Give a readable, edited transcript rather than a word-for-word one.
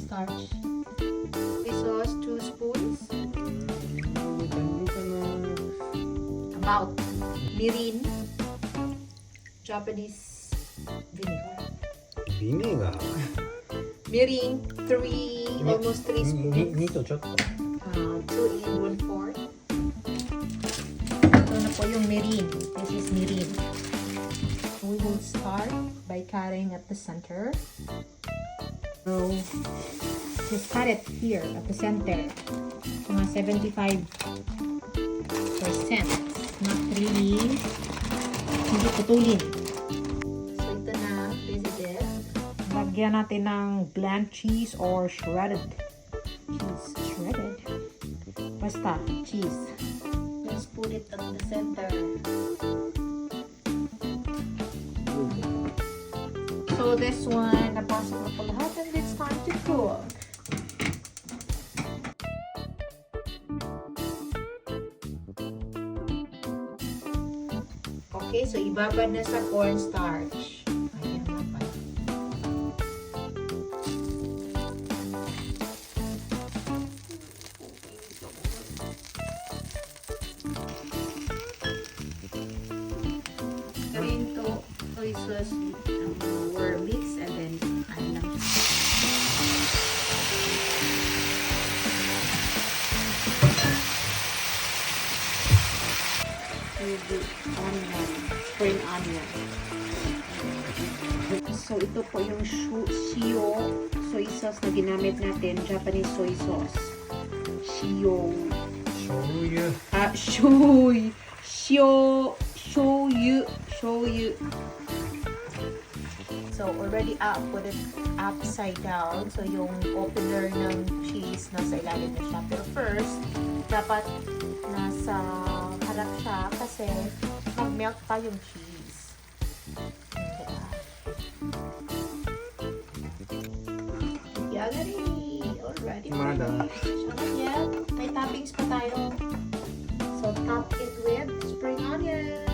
cornstarch. Soy sauce, 2 spoons. About mirin, Japanese vinegar. Vinegar? Mirin, 3, almost 3 spoons. 2とちょっと。2 in 1/4. Ito na po yung mirin. This is mirin. We will start by cutting at the center. So, just cut it here at the center. Mga 75%. Not really. Hindi putulin. So, ito na. This is it. Lagyan natin ng bland cheese or shredded cheese. Shredded? Basta, cheese. Let's put it at the center. So this one, napasok na po lahat and it's time to cook. Okay, so ibabad na sa cornstarch. Ayan na pa. Rin to soy sauce were mixed and then ano lang. Onion, spring onion. So ito po yung shio soy sauce na ginamit natin, Japanese soy sauce. Shio. Shoyu. Shoyu. So already put it upside down. So yung opener ng cheese nasa ilalim na siya. Pero first, dapat nasa harap siya kasi mag-melt pa yung cheese. Yagari! Already Mada. Yan. May toppings pa tayo. So top it with spring onion.